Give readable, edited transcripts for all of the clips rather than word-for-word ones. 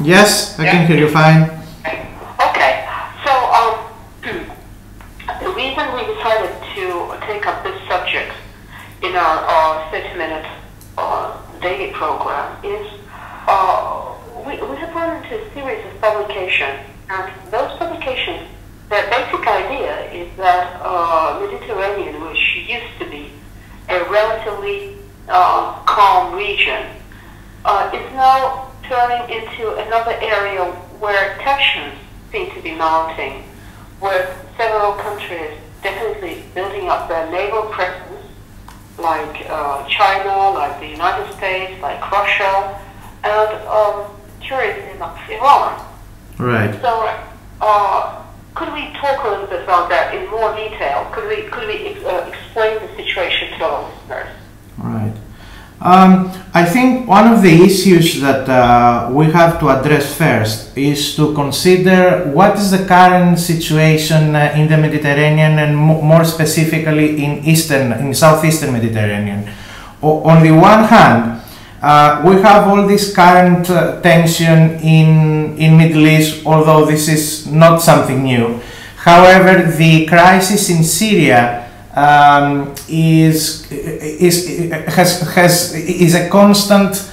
Yes, I can hear you fine. Okay. So, the reason we decided to take up this subject in our 30-minute daily program is we have run into a series of publications, and those publications, their basic idea is that Mediterranean, which used to be a relatively calm region, is now turning into another area where tensions seem to be mounting, with several countries definitely building up their naval presence, like China, like the United States, like Russia, and curiously enough, Iran. Right. So, could we talk a little bit about that in more detail? Could we explain the situation to our listeners? Right. I think one of the issues that we have to address first is to consider what is the current situation in the Mediterranean, and more specifically in southeastern Mediterranean. On the one hand, we have all this current tension in Middle East, although this is not something new. However, the crisis in Syria is a constant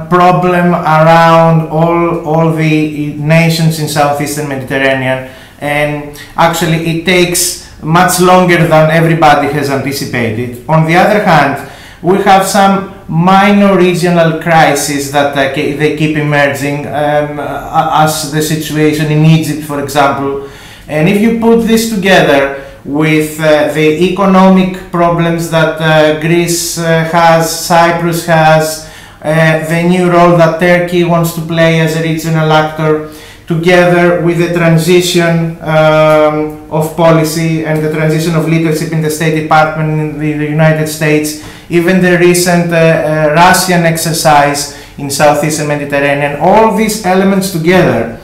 problem around all the nations in southeastern Mediterranean, and actually it takes much longer than everybody has anticipated. On the other hand, we have some minor regional crises that they keep emerging, as the situation in Egypt, for example. And if you put this together with the economic problems that Greece has, Cyprus has, the new role that Turkey wants to play as a regional actor, together with the transition of policy and the transition of leadership in the State Department in the United States, even the recent Russian exercise in southeastern Mediterranean, all these elements together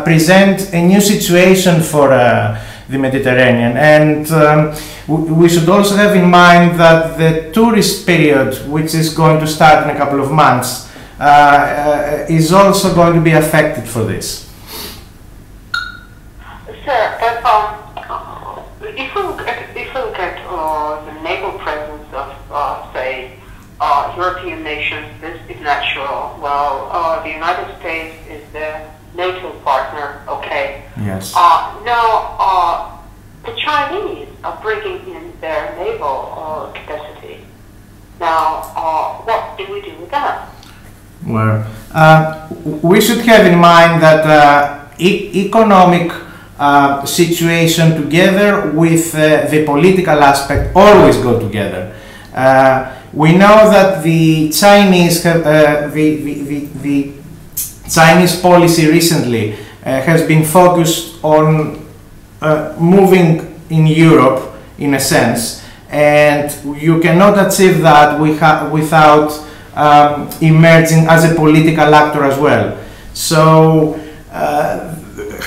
present a new situation for the Mediterranean. And we should also have in mind that the tourist period, which is going to start in a couple of months, is also going to be affected for this. Sir, if we look at the naval presence of, say, European nations, this is natural. Well, the United States is the NATO partner, okay? Yes. Now, the Chinese are bringing in their naval capacity. Now, what do we do with that? Well, we should have in mind that economic situation together with the political aspect always go together. We know that the Chinese have, the Chinese policy recently has been focused on moving in Europe, in a sense, and you cannot achieve that without emerging as a political actor as well. So,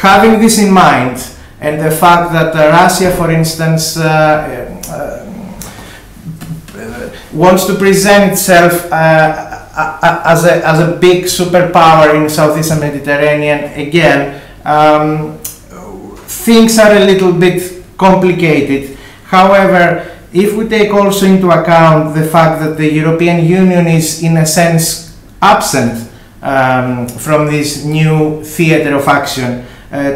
having this in mind, and the fact that Russia, for instance, wants to present itself as a big superpower in southeastern Mediterranean, again, things are a little bit complicated. However, if we take also into account the fact that the European Union is in a sense absent from this new theater of action,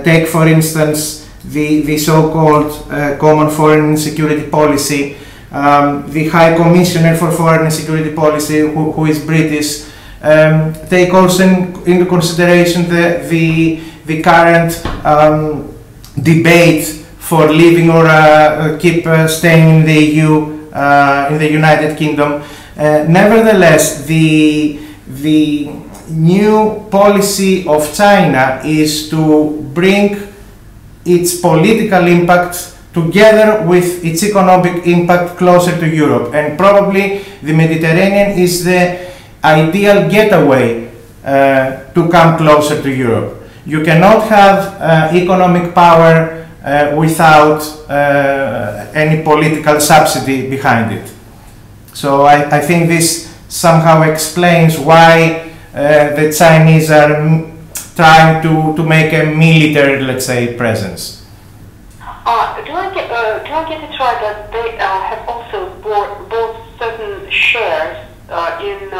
take for instance the so-called Common Foreign and Security Policy, the High Commissioner for Foreign and Security Policy, who is British, take also into consideration the current debate for leaving or keep staying in the EU, in the United Kingdom. Nevertheless, the new policy of China is to bring its political impact together with its economic impact closer to Europe, and probably the Mediterranean is the ideal getaway to come closer to Europe. You cannot have economic power without any political subsidy behind it. So I think this somehow explains why the Chinese are trying to make a military, let's say, presence. Do I get it right that they have also bought certain shares in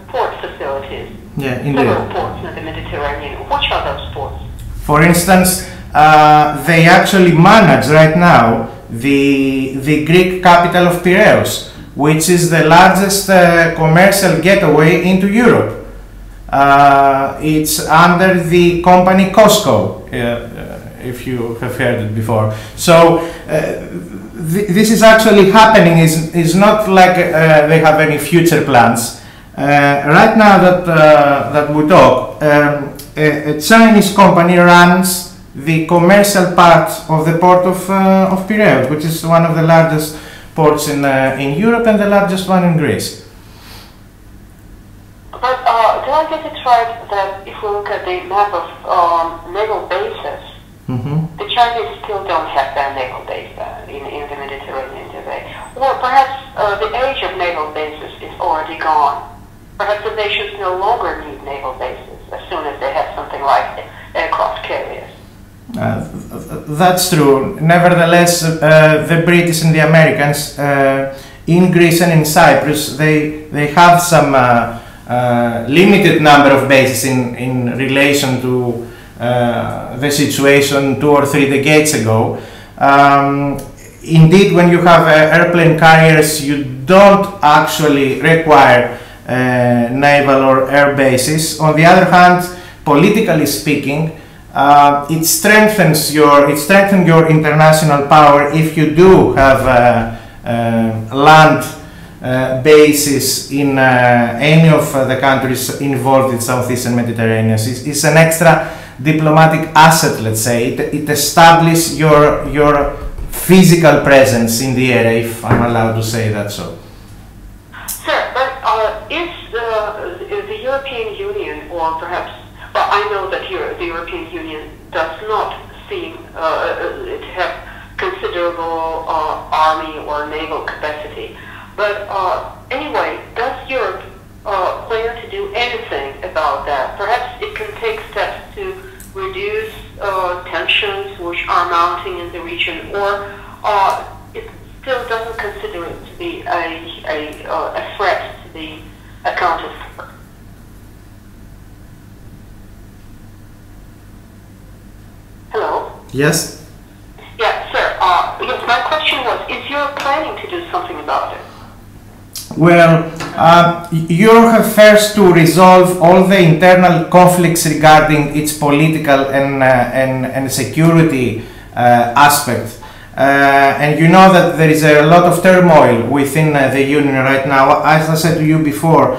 port facilities? Yeah, indeed. Several ports in the Mediterranean. Which are those ports? For instance, they actually manage right now the Greek capital of Piraeus, which is the largest commercial getaway into Europe. It's under the company Costco, if you have heard it before. So this is actually happening. Is not like they have any future plans. Right now that we talk, a Chinese company runs the commercial part of the port of Piraeus, which is one of the largest ports in Europe and the largest one in Greece. But do I get it right that if we look at the map of naval bases, the Chinese still don't have their naval base in the Mediterranean, do they? Or perhaps the age of naval bases is already gone. Perhaps the nations no longer need naval bases as soon as they have something like aircraft carriers. That's true. Nevertheless, the British and the Americans in Greece and in Cyprus, they have some limited number of bases in relation to the situation 2 or 3 decades ago. Indeed, when you have airplane carriers, you don't actually require naval or air bases. On the other hand, politically speaking, it strengthens your international power if you do have land bases in any of the countries involved in Southeastern Mediterranean. It's an extra diplomatic asset, let's say. It establishes your physical presence in the area, if I'm allowed to say that so. Sir, but is the European Union, or perhaps, well, I know that the European Union does not seem to have considerable army or naval capacity, but anyway, does Europe plan to do anything about that? Perhaps it can take steps to reduce tensions which are mounting in the region, or it still doesn't consider it to be a threat to be accounted for. Hello? Yes? Yeah, sir. Yes, my question was, is Europe planning to do something about it? Well, Europe has first to resolve all the internal conflicts regarding its political and security aspect. And you know that there is a lot of turmoil within the Union right now. As I said to you before,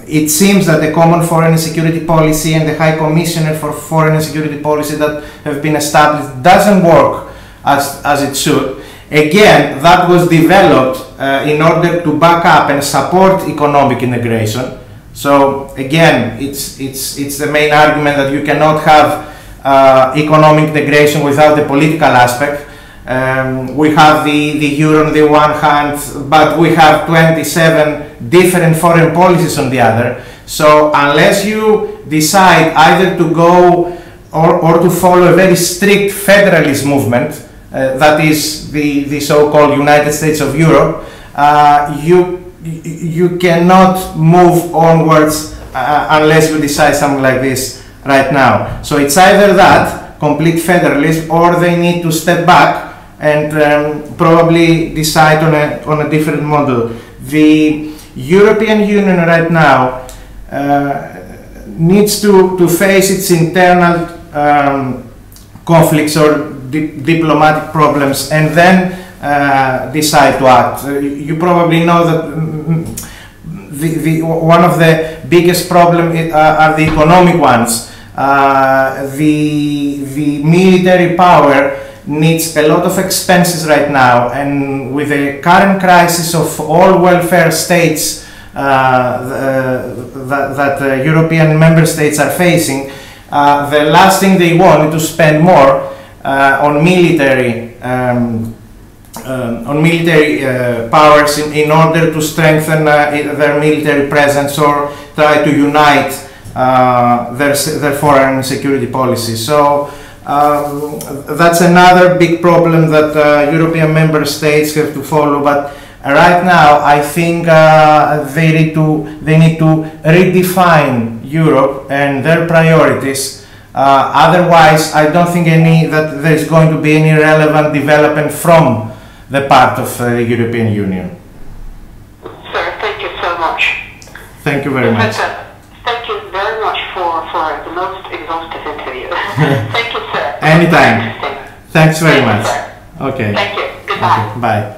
it seems that the Common Foreign and Security Policy and the High Commissioner for Foreign and Security Policy that have been established doesn't work as it should. Again, that was developed in order to back up and support economic integration. So again, it's the main argument that you cannot have economic integration without the political aspect. We have the euro on the one hand, but we have 27 different foreign policies on the other. So unless you decide either to go or to follow a very strict federalist movement, that is the so-called United States of Europe, you cannot move onwards unless you decide something like this right now. So it's either that, complete federalism, or they need to step back and probably decide on a different model. The European Union right now needs to face its internal conflicts or diplomatic problems and then decide to act. You probably know that one of the biggest problems are the economic ones. The military power needs a lot of expenses right now, and with the current crisis of all welfare states that European member states are facing, the last thing they want is to spend more on military on military powers in order to strengthen their military presence or try to unite their foreign security policy. So that's another big problem that European member states have to follow. But right now, I think they need to redefine Europe and their priorities. Otherwise, I don't think that there's going to be any relevant development from the part of the European Union. Sir, thank you so much. Thank you very much. Thank you very much for the most exhaustive interview. Thank you, sir. Anytime. Thanks very much. Sir. Okay. Thank you. Goodbye. Okay. Bye.